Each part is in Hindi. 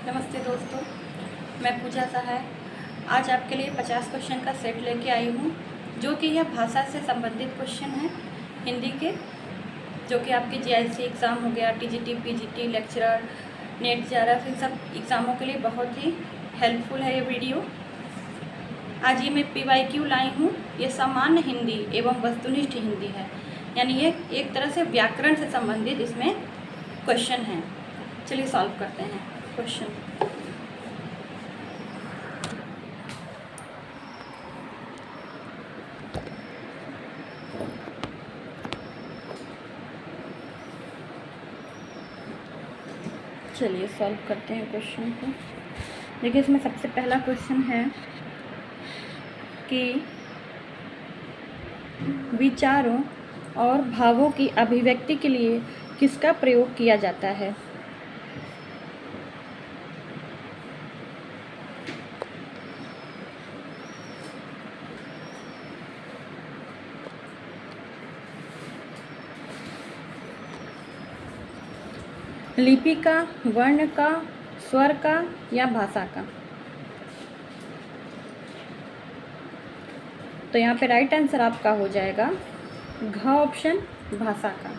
नमस्ते दोस्तों, मैं पूजा सहाय आज आपके लिए 50 क्वेश्चन का सेट लेके आई हूँ, जो कि यह भाषा से संबंधित क्वेश्चन है हिंदी के, जो कि आपके जीआईसी एग्ज़ाम हो गया, TGT, PGT, lecturer, NET JRF, इन सब एग्ज़ामों के लिए बहुत ही हेल्पफुल है ये वीडियो। आज ये मैं पीवाईक्यू लाई हूँ। ये सामान्य हिंदी एवं वस्तुनिष्ठ हिंदी है, यानी ये एक तरह से व्याकरण से संबंधित इसमें क्वेश्चन हैं। चलिए सॉल्व करते हैं क्वेश्चन। चलिए सॉल्व करते हैं क्वेश्चन को। देखिए, इसमें सबसे पहला क्वेश्चन है कि विचारों और भावों की अभिव्यक्ति के लिए किसका प्रयोग किया जाता है। लिपि का, वर्ण का, स्वर का या भाषा का। तो यहाँ पे राइट आंसर आपका हो जाएगा घ ऑप्शन, भाषा का।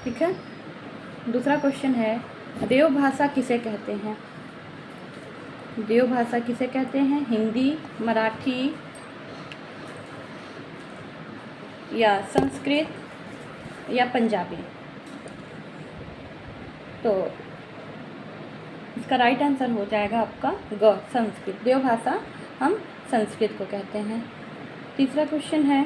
ठीक है। दूसरा क्वेश्चन है, देवभाषा किसे कहते हैं। देवभाषा किसे कहते हैं, हिंदी, मराठी या संस्कृत या पंजाबी। तो इसका राइट आंसर हो जाएगा आपका ग, संस्कृत। देवभाषा हम संस्कृत को कहते हैं। तीसरा क्वेश्चन है,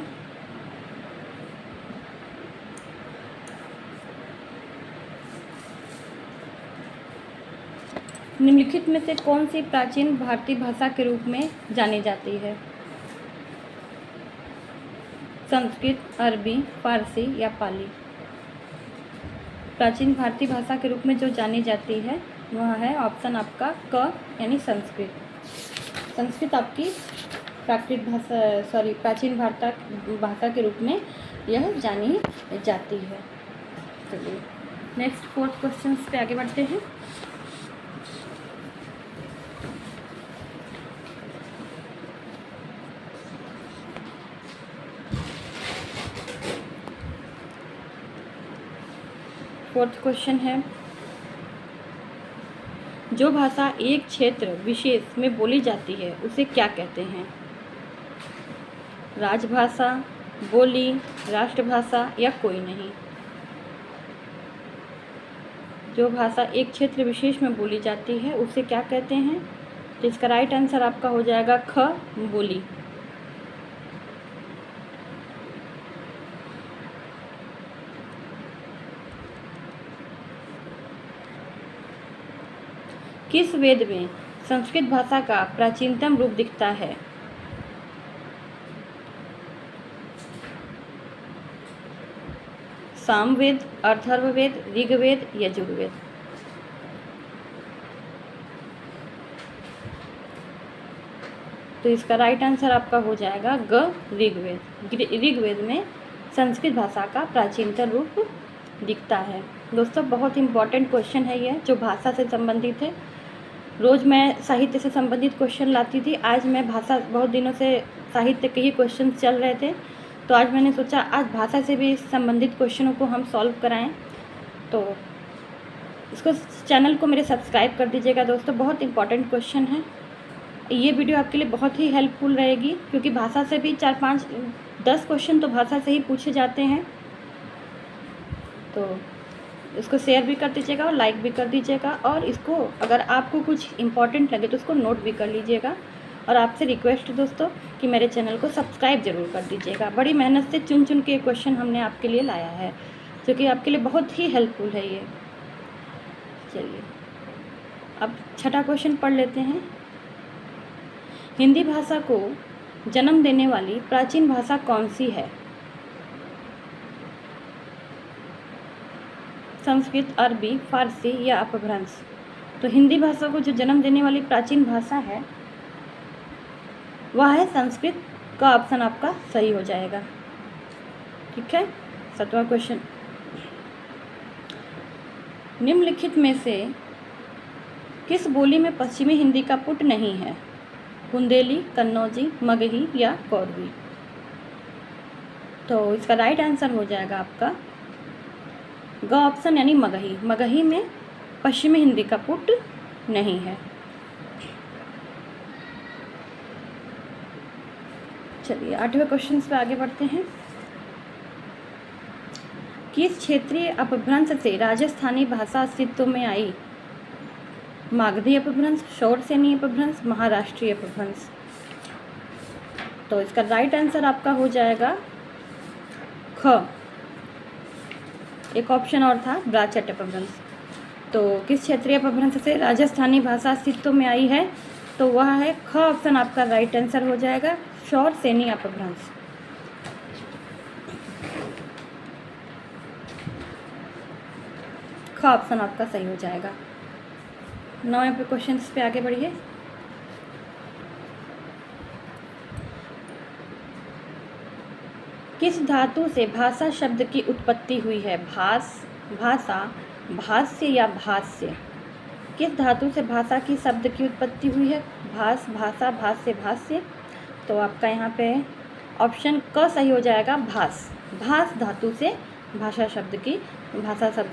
निम्नलिखित में से कौन सी प्राचीन भारतीय भाषा के रूप में जानी जाती है। संस्कृत, अरबी, फारसी या पाली। प्राचीन भारतीय भाषा के रूप में जो जानी जाती है वह है ऑप्शन आपका क, यानी संस्कृत। संस्कृत आपकी प्राचीन भाषा के रूप में यह जानी जाती है। चलिए नेक्स्ट फोर्थ क्वेश्चन पे आगे बढ़ते हैं। फोर्थ क्वेश्चन है, जो भाषा एक क्षेत्र विशेष में बोली जाती है उसे क्या कहते हैं। राजभाषा, बोली, राष्ट्रभाषा या कोई नहीं। जो भाषा एक क्षेत्र विशेष में बोली जाती है उसे क्या कहते हैं। तो इसका राइट आंसर आपका हो जाएगा ख, बोली। किस वेद में संस्कृत भाषा का प्राचीनतम रूप दिखता है। सामवेद, अथर्ववेद, ऋग्वेद, यजुर्वेद। तो इसका राइट आंसर आपका हो जाएगा ग, ऋग्वेद। ऋग्वेद में संस्कृत भाषा का प्राचीनतम रूप दिखता है। दोस्तों, बहुत इम्पॉर्टेंट क्वेश्चन है यह, जो भाषा से संबंधित है। रोज़ मैं साहित्य से संबंधित क्वेश्चन लाती थी, आज मैं भाषा, बहुत दिनों से साहित्य के ही क्वेश्चन चल रहे थे, तो आज मैंने सोचा आज भाषा से भी संबंधित क्वेश्चनों को हम सॉल्व कराएं। तो इसको, चैनल को मेरे सब्सक्राइब कर दीजिएगा दोस्तों, बहुत इंपॉर्टेंट क्वेश्चन है। ये वीडियो आपके लिए बहुत ही हेल्पफुल रहेगी, क्योंकि भाषा से भी 4, 5, 10 क्वेश्चन तो भाषा से ही पूछे जाते हैं। तो इसको शेयर भी कर दीजिएगा और लाइक भी कर दीजिएगा, और इसको अगर आपको कुछ इम्पॉर्टेंट लगे तो उसको नोट भी कर लीजिएगा। और आपसे रिक्वेस्ट है दोस्तों कि मेरे चैनल को सब्सक्राइब ज़रूर कर दीजिएगा। बड़ी मेहनत से चुन चुन के क्वेश्चन हमने आपके लिए लाया है, जो कि आपके लिए बहुत ही हेल्पफुल है ये। चलिए अब छठा क्वेश्चन पढ़ लेते हैं। हिंदी भाषा को जन्म देने वाली प्राचीन भाषा कौन सी है। संस्कृत, अरबी, फारसी या अपभ्रंश। तो हिंदी भाषा को जो जन्म देने वाली प्राचीन भाषा है वह है संस्कृत। का ऑप्शन आपका सही हो जाएगा। ठीक है। 7वां क्वेश्चन, निम्नलिखित में से किस बोली में पश्चिमी हिंदी का पुट नहीं है? बुंदेली, कन्नौजी, मगही या कोरवी? तो इसका राइट आंसर हो जाएगा आपका ग ऑप्शन यानी मगही। मगही में पश्चिमी हिंदी का पुट नहीं है। चलिए 8वें क्वेश्चन पे आगे बढ़ते हैं। किस क्षेत्रीय अपभ्रंश से राजस्थानी भाषा अस्तित्व में आई? मागधी अपभ्रंश, शौरसेनी अपभ्रंश, महाराष्ट्रीय अपभ्रंश? तो इसका राइट आंसर आपका हो जाएगा ख। एक ऑप्शन और था ब्राचट अपभ्रंश। तो किस क्षेत्रीय अपभ्रंश से राजस्थानी भाषा अस्तित्व में आई है? तो वह है ख ऑप्शन आपका राइट आंसर हो जाएगा, शौरसेनी अपभ्रंश। ख ऑप्शन आपका सही हो जाएगा। 9वें क्वेश्चन पे आगे बढ़िए। किस धातु से भाषा शब्द की उत्पत्ति हुई है? भास, भाषा, भाष्य या भाष्य? किस धातु से भाषा की शब्द की उत्पत्ति हुई है? भास, भाषा, भाष्य, भाष्य? तो आपका यहाँ पे ऑप्शन क सही हो जाएगा, भास। भास धातु से भाषा शब्द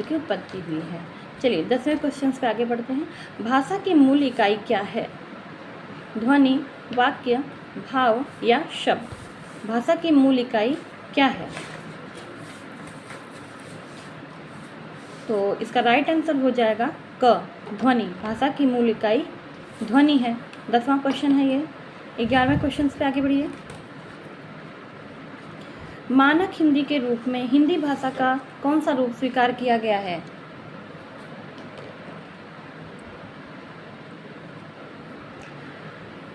की उत्पत्ति हुई है। चलिए 10वें क्वेश्चन पे आगे बढ़ते हैं। भाषा की मूल इकाई क्या है? ध्वनि, वाक्य, भाव या शब्द? भाषा की मूल इकाई क्या है? तो इसका राइट आंसर हो जाएगा क, ध्वनि। भाषा की मूल इकाई ध्वनि है। 10वां क्वेश्चन है ये। 11वें क्वेश्चन पे आगे बढ़िए। मानक हिंदी के रूप में हिंदी भाषा का कौन सा रूप स्वीकार किया गया है?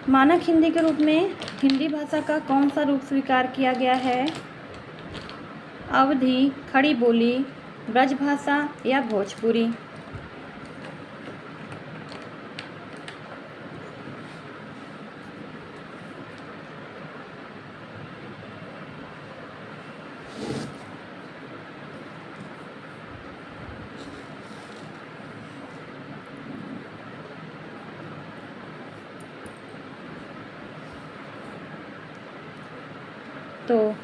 मानक हिंदी के रूप में हिंदी भाषा का कौन सा रूप स्वीकार किया गया है? अवधी, खड़ी बोली, ब्रजभाषा या भोजपुरी? तो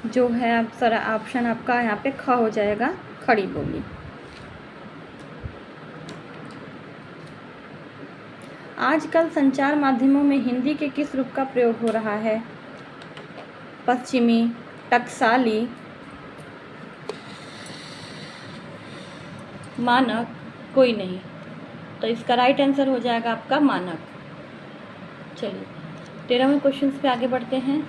जो है आप सारा ऑप्शन आपका यहाँ पे ख हो जाएगा, खड़ी बोली। आजकल संचार माध्यमों में हिंदी के किस रूप का प्रयोग हो रहा है? पश्चिमी, टकसाली, मानक, कोई नहीं? तो इसका राइट आंसर हो जाएगा आपका मानक। चलिए 13वें क्वेश्चन पे आगे बढ़ते हैं।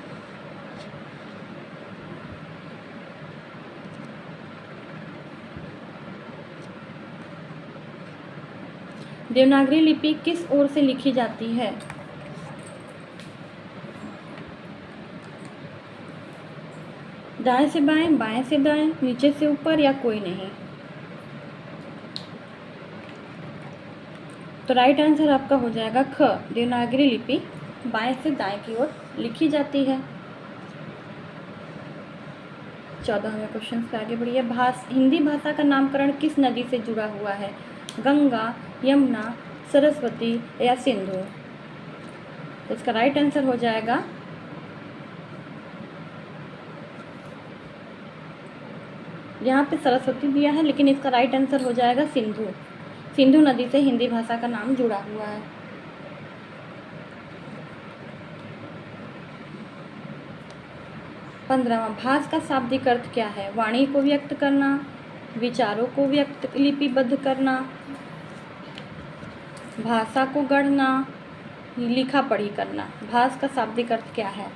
देवनागरी लिपि किस ओर से लिखी जाती है? दाएं से बाएं, बाएं से दाएं, नीचे से ऊपर या कोई नहीं? तो राइट आंसर आपका हो जाएगा ख। देवनागरी लिपि बाएं से दाएं की ओर लिखी जाती है। 14वें क्वेश्चन पे आगे बढ़िए। हिंदी भाषा का नामकरण किस नदी से जुड़ा हुआ है? गंगा, यमुना, सरस्वती या सिंधु? तो इसका राइट आंसर हो जाएगा यहाँ पे सरस्वती दिया है, लेकिन इसका राइट आंसर हो जाएगा सिंधु। सिंधु नदी से हिंदी भाषा का नाम जुड़ा हुआ है। 15वां, भास का शाब्दिक अर्थ क्या है? वाणी को व्यक्त करना, विचारों को व्यक्त लिपिबद्ध करना, भाषा को गढ़ना, लिखा पढ़ी करना। भास का शाब्दिक अर्थ क्या है?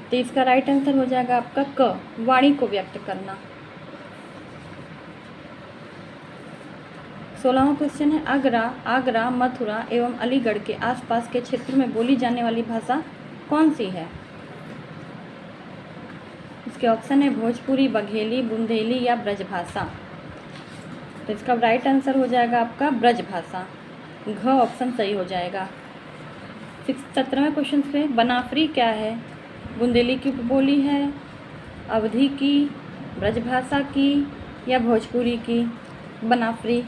तो इसका राइट आंसर हो जाएगा आपका क, वाणी को व्यक्त करना। 16वां क्वेश्चन है। आगरा, मथुरा एवं अलीगढ़ के आसपास के क्षेत्र में बोली जाने वाली भाषा कौन सी है? इसके ऑप्शन है भोजपुरी, बघेली, बुंदेली या ब्रजभाषा। तो इसका राइट आंसर हो जाएगा आपका ब्रज भाषा, घ ऑप्शन सही हो जाएगा। 17वें क्वेश्चन पे बनाफरी क्या है? बुंदेली की उपबोली है, अवधी की, ब्रजभाषा की या भोजपुरी की? बनाफरी,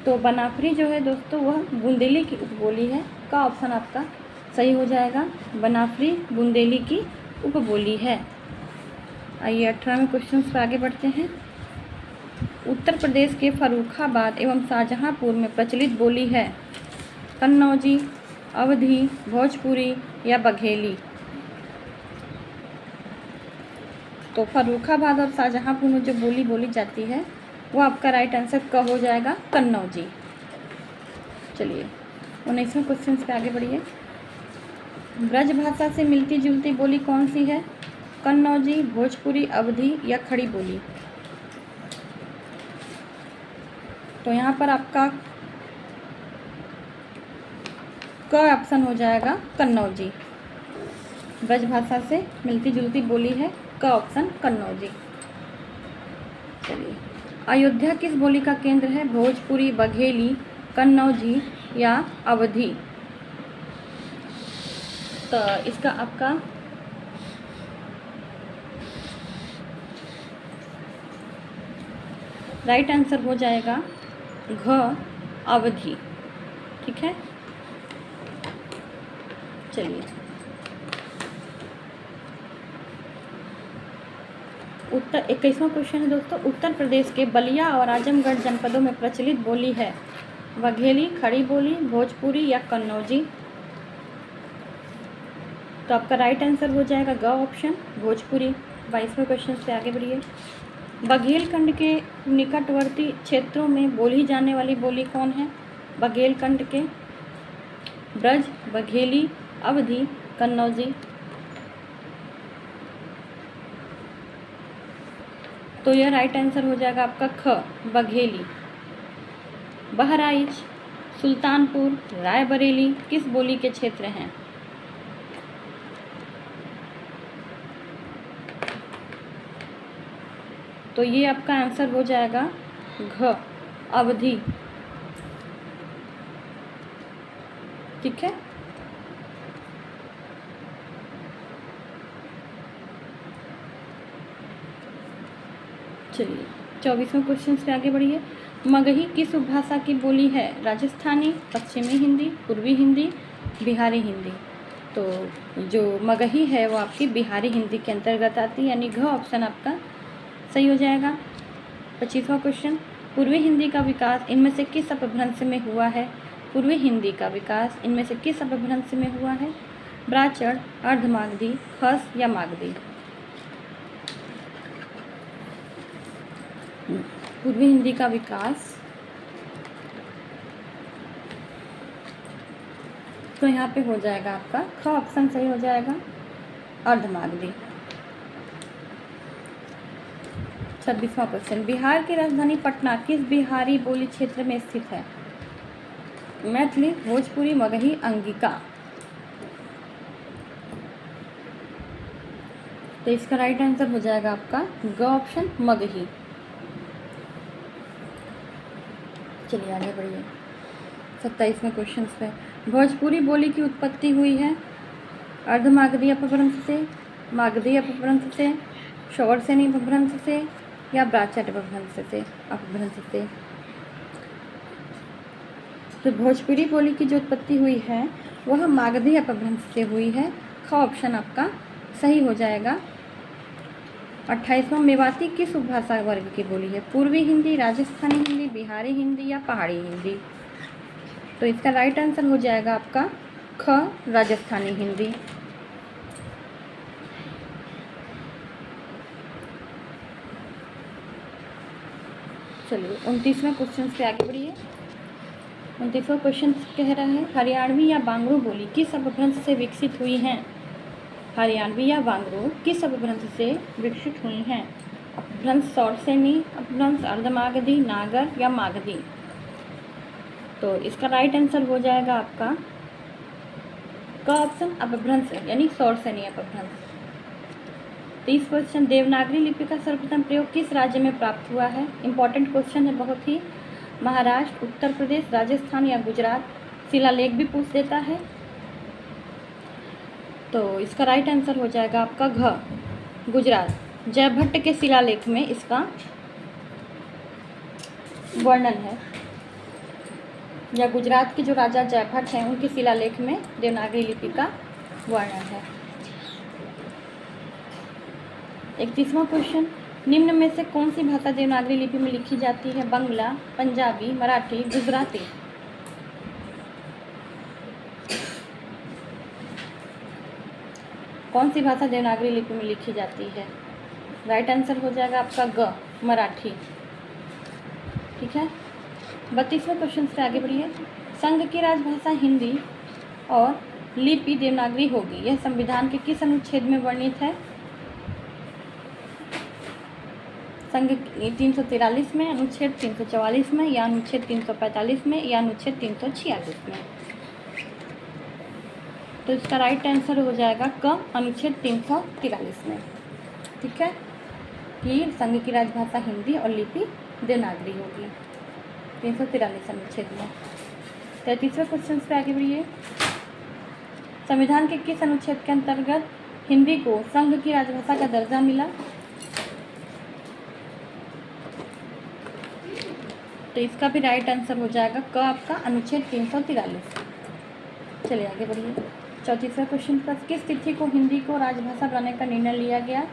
तो बनाफरी जो है दोस्तों वह बुंदेली की उपबोली है, का ऑप्शन आपका सही हो जाएगा। बनाफरी बुंदेली की उपबोली है। आइए 18वें क्वेश्चन पर आगे बढ़ते हैं। उत्तर प्रदेश के फर्रुखाबाद एवं शाहजहांपुर में प्रचलित बोली है कन्नौजी, अवधी, भोजपुरी या बघेली? तो फर्रुखाबाद और शाहजहांपुर में जो बोली बोली जाती है वो आपका राइट आंसर का हो जाएगा कन्नौजी। चलिए 19वें क्वेश्चन पे आगे बढ़िए। ब्रज भाषा से मिलती जुलती बोली कौन सी है? कन्नौजी, भोजपुरी, अवधी या खड़ी बोली? तो यहाँ पर आपका क ऑप्शन हो जाएगा कन्नौजी। ब्रज भाषा से मिलती जुलती बोली है, क ऑप्शन कन्नौजी। चलिए अयोध्या किस बोली का केंद्र है? भोजपुरी, बघेली, कन्नौजी या अवधी? तो इसका आपका राइट आंसर हो जाएगा घ अवधी। ठीक है, चलिए उत्तर 21वां क्वेश्चन है दोस्तों। उत्तर प्रदेश के बलिया और आजमगढ़ जनपदों में प्रचलित बोली है बघेली, खड़ी बोली, भोजपुरी या कन्नौजी? तो आपका राइट आंसर हो जाएगा ग ऑप्शन भोजपुरी। 22वें क्वेश्चन से आगे बढ़िए। बघेलखंड के निकटवर्ती क्षेत्रों में बोली जाने वाली बोली कौन है? बघेलखंड के ब्रज, बघेली, अवधी, कन्नौजी? तो यह राइट आंसर हो जाएगा आपका ख बघेली। बहराइच, सुल्तानपुर, रायबरेली किस बोली के क्षेत्र हैं? तो ये आपका आंसर हो जाएगा घ अवधी। ठीक है, चलिए 24वें क्वेश्चन से आगे बढ़िए। मगही किस उपभाषा की बोली है? राजस्थानी, पश्चिमी हिंदी, पूर्वी हिंदी, बिहारी हिंदी? तो जो मगही है वो आपकी बिहारी हिंदी के अंतर्गत आती है, यानी घ ऑप्शन आपका सही हो जाएगा। 25वां क्वेश्चन। पूर्वी हिंदी का विकास इनमें से किस अपभ्रंश में हुआ है? पूर्वी हिंदी का विकास इनमें से किस अपभ्रंश में हुआ है? ब्राचड़, अर्धमागधी, खस या मागधी? पूर्वी हिंदी का विकास तो यहाँ पे हो जाएगा आपका ख ऑप्शन सही हो जाएगा अर्धमागधी। 26वां क्वेश्चन। बिहार की राजधानी पटना किस बिहारी बोली क्षेत्र में स्थित है? मैथिली, भोजपुरी, मगही, अंगिका? तो इसका राइट आंसर हो जाएगा आपका ग ऑप्शन मगही। चलिए आगे बढ़िए 27वें क्वेश्चन पे। भोजपुरी बोली की उत्पत्ति हुई है अर्धमागधी अपभ्रंश से, मागधी अपभ्रंश से, शौरसेनी अपभ्रंश से या ब्राचट अपभ्रंश से? तो भोजपुरी बोली की जो उत्पत्ति हुई है वह मागधी अपभ्रंश से हुई है, ख ऑप्शन आपका सही हो जाएगा। 28वां। मेवाती किस उपभाषा वर्ग की बोली है? पूर्वी हिंदी, राजस्थानी हिंदी, बिहारी हिंदी या पहाड़ी हिंदी? तो इसका राइट आंसर हो जाएगा आपका ख राजस्थानी हिंदी। चलिए 29वें क्वेश्चन से आगे बढ़िए। 29वां क्वेश्चन कह रहा है हरियाणवी या बांगड़ू बोली किस अपभ्रंश से विकसित हुई हैं? हरियाणवी या बांगड़ू किस अपभ्रंश से विकसित हुई हैं? अपभ्रंश शौरसेनी, अपभ्रंश अर्धमागधी, नागर या मागधी? तो इसका राइट आंसर हो जाएगा आपका क ऑप्शन अपभ्रंश यानी शौरसेनी अपभ्रंश। 30 क्वेश्चन, देवनागरी लिपि का सर्वप्रथम प्रयोग किस राज्य में प्राप्त हुआ है? इंपॉर्टेंट क्वेश्चन है बहुत ही। महाराष्ट्र, उत्तर प्रदेश, राजस्थान या गुजरात? शिलालेख भी पूछ देता है। तो इसका राइट आंसर हो जाएगा आपका घ, गुजरात। जयभट्ट के शिलालेख में इसका वर्णन है, या गुजरात के जो राजा जयभट्ट हैं उनके शिलालेख में देवनागरी लिपि का वर्णन है। 31वां क्वेश्चन, निम्न में से कौन सी भाषा देवनागरी लिपि में लिखी जाती है? बंगला, पंजाबी, मराठी, गुजराती? कौन सी भाषा देवनागरी लिपि में लिखी जाती है? राइट आंसर हो जाएगा आपका ग, मराठी। ठीक है। 32वें क्वेश्चन से आगे बढ़िए। संघ की राजभाषा हिंदी और लिपि देवनागरी होगी, यह संविधान के किस अनुच्छेद में वर्णित है? संघ 343 में, अनुच्छेद 344 में, या अनुच्छेद 345 में, या अनुच्छेद 346 में? तो इसका राइट आंसर हो जाएगा क, अनुच्छेद 343 में। ठीक है, कि संघ की राजभाषा हिंदी और लिपि देवनागरी होगी 343 अनुच्छेद में। 33वें क्वेश्चन पे आगे बढ़िए। संविधान के किस अनुच्छेद के अंतर्गत हिंदी को संघ की राजभाषा का दर्जा मिला? तो इसका भी राइट आंसर हो जाएगा क, आपका अनुच्छेद 343। चलिए आगे बढ़िए। 34वें क्वेश्चन पर, किस तिथि को हिंदी को राजभाषा बनाने का निर्णय लिया गया?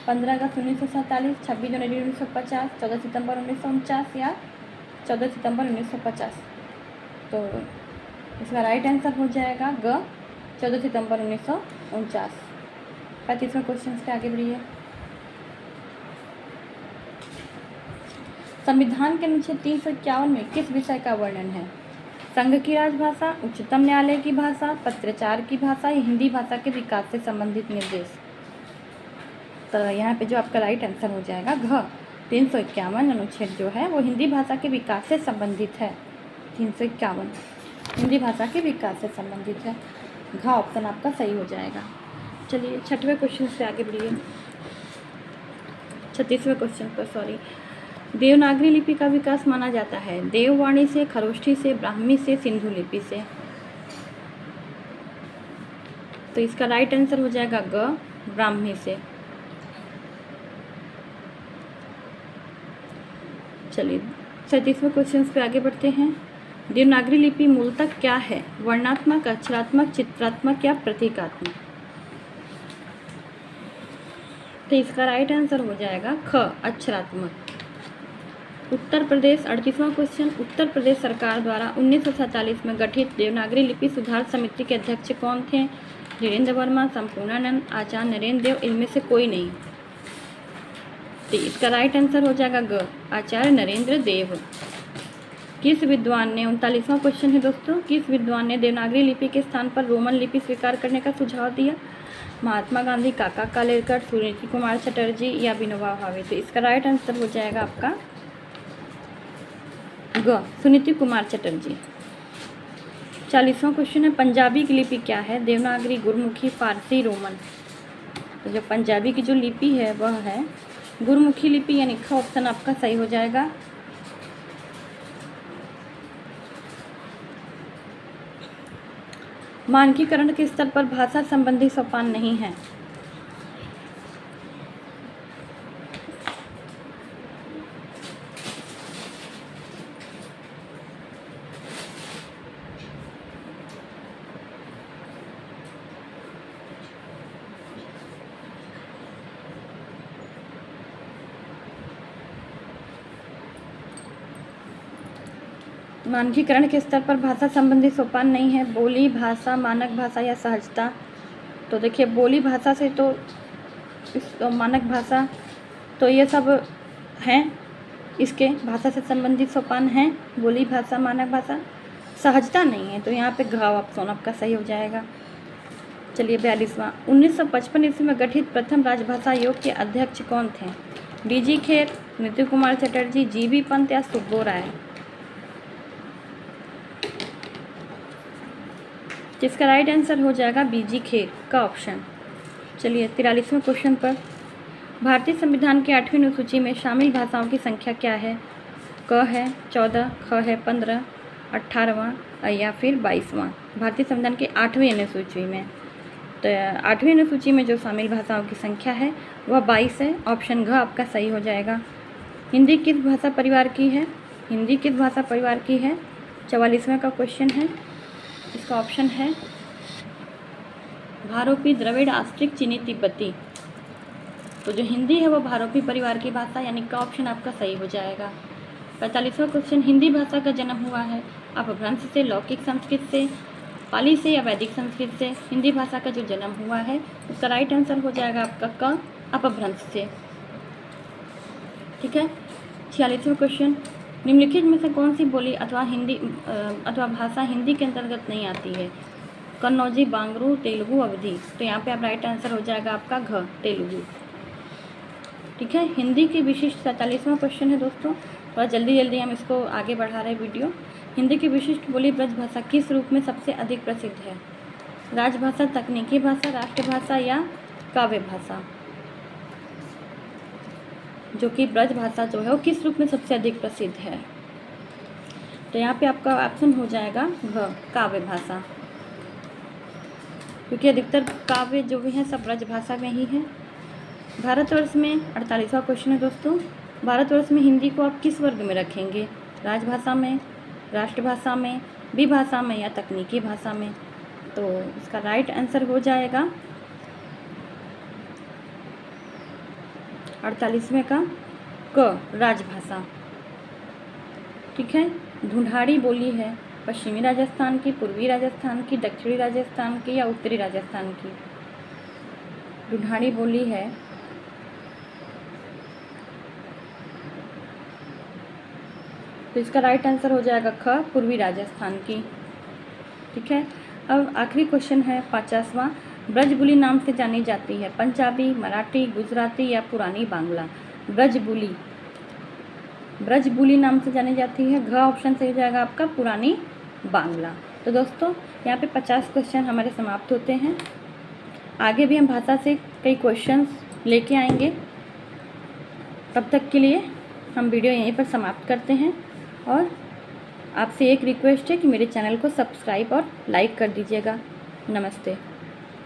15 अगस्त 1947, 26 जनवरी 1950, 14 सितंबर 1949 या 14 सितंबर 1950? तो इसका राइट आंसर हो जाएगा ग, 14 सितंबर 1949। 35वें क्वेश्चन पे आगे बढ़िए। संविधान के अनुच्छेद 351 में किस विषय का वर्णन है? संघ की राजभाषा, उच्चतम न्यायालय की भाषा, पत्राचार की भाषा या हिंदी भाषा के विकास से संबंधित निर्देश? तो यहाँ पे जो आपका राइट आंसर हो जाएगा घ, 351 अनुच्छेद जो है वो हिंदी भाषा के विकास से संबंधित है। 351 हिंदी भाषा के विकास से संबंधित है। घ ऑप्शन आपका सही हो जाएगा। चलिए 6वें क्वेश्चन से आगे बढ़िए। 36वें क्वेश्चन पर सॉरी। देवनागरी लिपि का विकास माना जाता है देववाणी से, खरोष्ठी से, ब्राह्मी से, सिंधु लिपि से? तो इसका राइट आंसर हो जाएगा ग, ब्राह्मी से। चलिए 37वें क्वेश्चन पे आगे बढ़ते हैं। देवनागरी लिपि मूलतः क्या है? वर्णात्मक, अक्षरात्मक, चित्रात्मक या प्रतीकात्मक? तो इसका राइट आंसर हो जाएगा ख, अक्षरात्मक। उत्तर प्रदेश 38वां क्वेश्चन, उत्तर प्रदेश सरकार द्वारा 1947 में गठित देवनागरी लिपि सुधार समिति के अध्यक्ष कौन थे? धीरेन्द्र वर्मा, संपूर्णानंद, आचार्य नरेंद्र देव, इनमें से कोई नहीं? तो इसका राइट आंसर हो जाएगा ग, आचार्य नरेंद्र देव। किस विद्वान ने, 39वां क्वेश्चन है दोस्तों, किस विद्वान ने देवनागरी लिपि के स्थान पर रोमन लिपि स्वीकार करने का सुझाव दिया? महात्मा गांधी, काका कालेलकर, सुनीति कुमार चटर्जी या विनोबा भावे? तो इसका राइट आंसर हो जाएगा आपका ग, सुनीति कुमार चटर्जी। 40वां क्वेश्चन है, पंजाबी की लिपि क्या है? देवनागरी, गुरमुखी, फारसी, रोमन? तो जो पंजाबी की जो लिपि है वह है गुरमुखी लिपि, यानी ख ऑप्शन आपका सही हो जाएगा। मानकीकरण के स्तर पर भाषा संबंधी सोपान नहीं है। मानकीकरण के स्तर पर भाषा संबंधी सोपान नहीं है। बोली भाषा, मानक भाषा या सहजता? तो देखिए बोली भाषा से तो इस मानक भाषा तो ये सब हैं, इसके भाषा से संबंधित सोपान हैं, बोली भाषा, मानक भाषा। सहजता नहीं है, तो यहाँ पे घ ऑप्शन आपका सही हो जाएगा। चलिए 42वां, 1955 ईस्वी में गठित प्रथम राजभाषा आयोग के अध्यक्ष कौन थे? डी.जी. खेर, नितिन कुमार चटर्जी, जी.बी. पंत या सुब्बो राय? जिसका राइट आंसर हो जाएगा बी.जी. खेर का ऑप्शन। चलिए 43वें क्वेश्चन पर, भारतीय संविधान की 8वीं अनुसूची में शामिल भाषाओं की संख्या क्या है? क है 14, ख है 15, 18वां या फिर 22वां। भारतीय संविधान की 8वीं अनुसूची में, तो 8वीं अनुसूची में जो शामिल भाषाओं की संख्या है वह 22 है। ऑप्शन घ आपका सही हो जाएगा। हिंदी किस भाषा परिवार की है? हिंदी किस भाषा परिवार की है? 44वां का क्वेश्चन है। इसका ऑप्शन है भारोपी, द्रविड़, आस्ट्रिक, चीनी, तिब्बती। तो जो हिंदी है वो भारोपी परिवार की भाषा, यानी का ऑप्शन आपका सही हो जाएगा। 45वां क्वेश्चन, हिंदी भाषा का जन्म हुआ है अपभ्रंश से, लौकिक संस्कृत से, पाली से या वैदिक संस्कृत से? हिंदी भाषा का जो जन्म हुआ है उसका राइट आंसर हो जाएगा आपका क, अपभ्रंश से। ठीक है। 46वां क्वेश्चन, निम्नलिखित में से कौन सी बोली अथवा भाषा हिंदी के अंतर्गत नहीं आती है? कन्नौजी, बांगरू, तेलुगु, अवधी। तो यहाँ पे आप राइट आंसर हो जाएगा आपका घ, तेलुगु। ठीक है। हिंदी की विशिष्ट 47वां क्वेश्चन है दोस्तों, थोड़ा जल्दी हम इसको आगे बढ़ा रहे हैं वीडियो। हिंदी की विशिष्ट बोली ब्रजभाषा किस रूप में सबसे अधिक प्रसिद्ध है? राजभाषा, तकनीकी भाषा, राष्ट्रभाषा या काव्य भाषा? जो कि ब्रजभाषा जो है वो किस रूप में सबसे अधिक प्रसिद्ध है? तो यहाँ पे आपका ऑप्शन हो जाएगा घ, काव्य भाषा, क्योंकि अधिकतर काव्य जो भी हैं सब ब्रजभाषा में ही हैं। भारतवर्ष में 48वां क्वेश्चन है दोस्तों, भारतवर्ष में हिंदी को आप किस वर्ग में रखेंगे? राजभाषा में, राष्ट्रभाषा में, विभाषा में या तकनीकी भाषा में? तो इसका राइट आंसर हो जाएगा 48वें का क, राजभाषा। ठीक है। ढूंढाड़ी बोली है पश्चिमी राजस्थान की, पूर्वी राजस्थान की, दक्षिणी राजस्थान की या उत्तरी राजस्थान की? ढूंढाड़ी बोली है तो इसका राइट आंसर हो जाएगा ख, पूर्वी राजस्थान की। ठीक है। अब आखिरी क्वेश्चन है 50वां, ब्रजबुली नाम से जानी जाती है पंजाबी, मराठी, गुजराती या पुरानी बांग्ला? ब्रजबुली नाम से जानी जाती है, घ ऑप्शन सही हो जाएगा आपका, पुरानी बांग्ला। तो दोस्तों यहाँ पे 50 क्वेश्चन हमारे समाप्त होते हैं। आगे भी हम भाषा से कई क्वेश्चंस लेके आएंगे। तब तक के लिए हम वीडियो यहीं पर समाप्त करते हैं और आपसे एक रिक्वेस्ट है कि मेरे चैनल को सब्सक्राइब और लाइक कर दीजिएगा। नमस्ते।